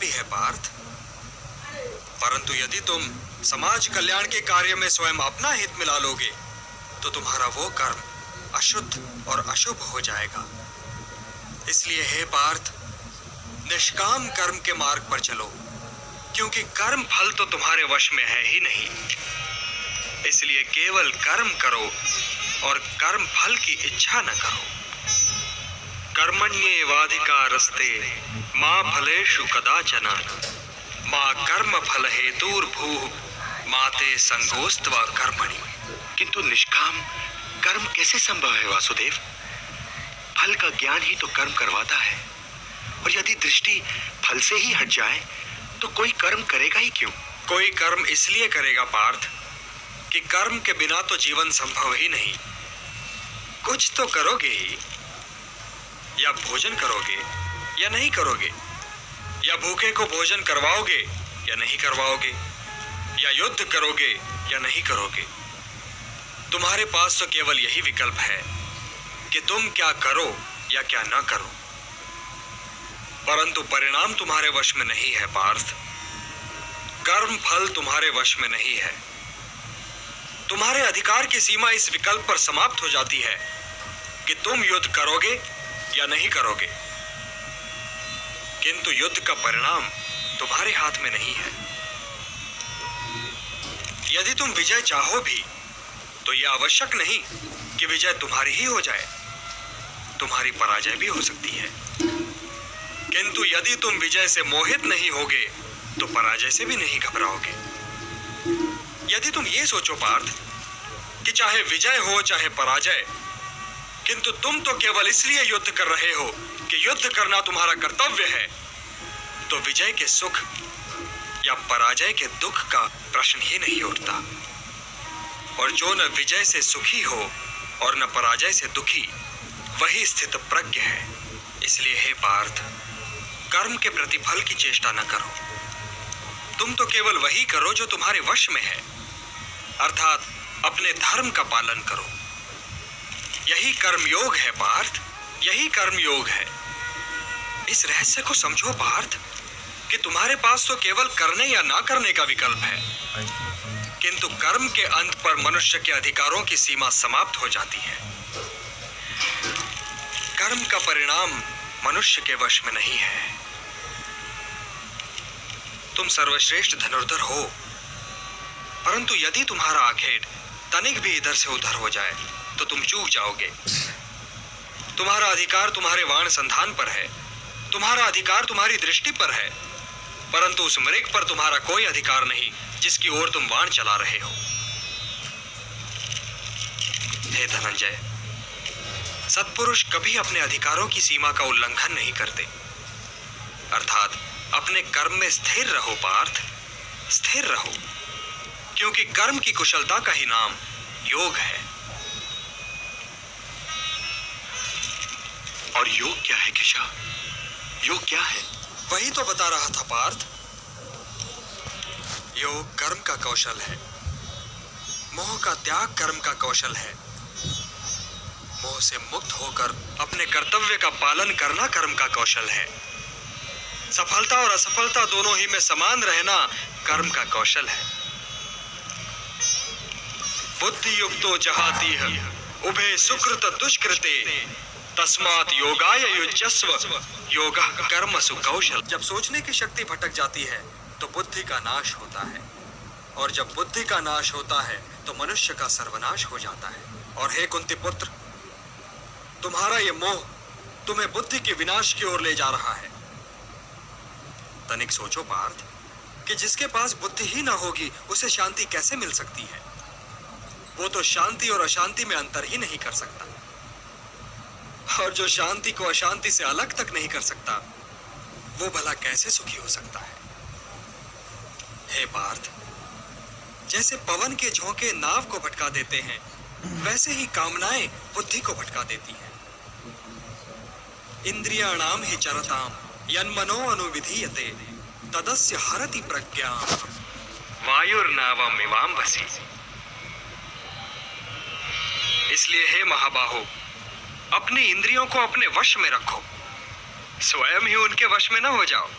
भी है पार्थ, परंतु यदि तुम समाज कल्याण के कार्य में स्वयं अपना हित मिला लोगे तो तुम्हारा वो कर्म अशुद्ध और अशुभ हो जाएगा। इसलिए हे पार्थ, निष्काम कर्म के मार्ग पर चलो, क्योंकि कर्म फल तो तुम्हारे वश में है ही नहीं। इसलिए केवल कर्म करो और कर्म फल की इच्छा न करो। कर्मण्येवाधिकारस्ते मा फलेषु कदाचन मा कर्म फल हेतुर्भूः मा ते संगोस्त्वा कर्मणि। किंतु निष्काम कर्म कैसे संभव है वासुदेव? फल का ज्ञान ही तो कर्म करवाता है, और यदि दृष्टि फल से ही हट जाए तो कोई कर्म करेगा ही क्यों? कोई कर्म इसलिए करेगा पार्थ कि कर्म के बिना तो जीवन संभव ही नहीं। कुछ तो करोगे ही, या भोजन करोगे या नहीं करोगे, या भूखे को भोजन करवाओगे या नहीं करवाओगे, या युद्ध करोगे या नहीं करोगे। तुम्हारे पास तो केवल यही विकल्प है कि तुम क्या करो या क्या ना करो, परंतु परिणाम तुम्हारे वश में नहीं है पार्थ। कर्म फल तुम्हारे वश में नहीं है। तुम्हारे अधिकार की सीमा इस विकल्प पर समाप्त हो जाती है कि तुम युद्ध करोगे या नहीं करोगे, किंतु युद्ध का परिणाम तुम्हारे हाथ में नहीं है। यदि तुम विजय चाहो भी तो यह आवश्यक नहीं कि विजय तुम्हारी ही हो जाए, तुम्हारी पराजय भी हो सकती है। किंतु यदि तुम विजय से मोहित नहीं होगे तो पराजय से भी नहीं घबराओगे। यदि तुम ये सोचो पार्थ कि चाहे विजय हो चाहे पराजय, किंतु तुम तो केवल इसलिए युद्ध कर रहे हो कि युद्ध करना तुम्हारा कर्तव्य है, तो विजय के सुख या पराजय के दुख का प्रश्न ही नहीं उठता। और जो न विजय से सुखी हो और न पराजय से दुखी, वही स्थित प्रज्ञ है। इसलिए हे पार्थ, कर्म के प्रतिफल की चेष्टा न करो। तुम तो केवल वही करो जो तुम्हारे वश में है, अर्थात अपने धर्म का पालन करो। यही कर्म योग है पार्थ, यही कर्म योग है। इस रहस्य को समझो पार्थ कि तुम्हारे पास तो केवल करने या ना करने का विकल्प है, किंतु कर्म के अंत पर मनुष्य के अधिकारों की सीमा समाप्त हो जाती है। कर्म का परिणाम मनुष्य के वश में नहीं है। तुम सर्वश्रेष्ठ धनुर्धर हो, परंतु यदि तुम्हारा आखेट तनिक भी इधर से उधर हो जाए तो तुम चूक जाओगे। तुम्हारा अधिकार तुम्हारे वाण संधान पर है, तुम्हारा अधिकार तुम्हारी दृष्टि पर है, परंतु उस मृग पर तुम्हारा कोई अधिकार नहीं जिसकी ओर तुम वाण चला रहे हो। हे धनंजय, सत्पुरुष कभी अपने अधिकारों की सीमा का उल्लंघन नहीं करते। अर्थात अपने कर्म में स्थिर रहो पार्थ, स्थिर रहो, क्योंकि कर्म की कुशलता का ही नाम योग है। और योग क्या है केशव? योग क्या है? वही तो बता रहा था पार्थ। योग कर्म का कौशल है, मोह का त्याग कर्म का कौशल है, मोह से मुक्त होकर अपने कर्तव्य का पालन करना कर्म का कौशल है, सफलता और असफलता दोनों ही में समान रहना कर्म का कौशल है। बुद्धि युक्तो जहातीह उभे सुकृत दुष्कृते तस्मात् योगाय युज्यस्व योगः कर्मसु कौशल। जब सोचने की शक्ति भटक जाती है तो बुद्धि का नाश होता है, और जब बुद्धि का नाश होता है तो मनुष्य का सर्वनाश हो जाता है। और हे कुंती पुत्र, तुम्हारा ये मोह तुम्हें बुद्धि के विनाश की ओर ले जा रहा है। तनिक सोचो पार्थ कि जिसके पास बुद्धि ही ना होगी उसे शांति कैसे मिल सकती है? वो तो शांति और अशांति में अंतर ही नहीं कर सकता, और जो शांति को अशांति से अलग तक नहीं कर सकता, वो भला कैसे सुखी हो सकता है? हे पार्थ, जैसे पवन के झोंके नाव को भटका देते हैं, वैसे ही कामनाएं बुद्धि को भटका देती हैं। इंद्रियाणाम हि चरताम यन्मनो अनुविधीयते तदस्य हरति प्रज्ञाम वायुर्नावम इवाम्भसि। इसलिए हे महाबाहो, अपनी इंद्रियों को अपने वश में रखो, स्वयं ही उनके वश में न हो जाओ।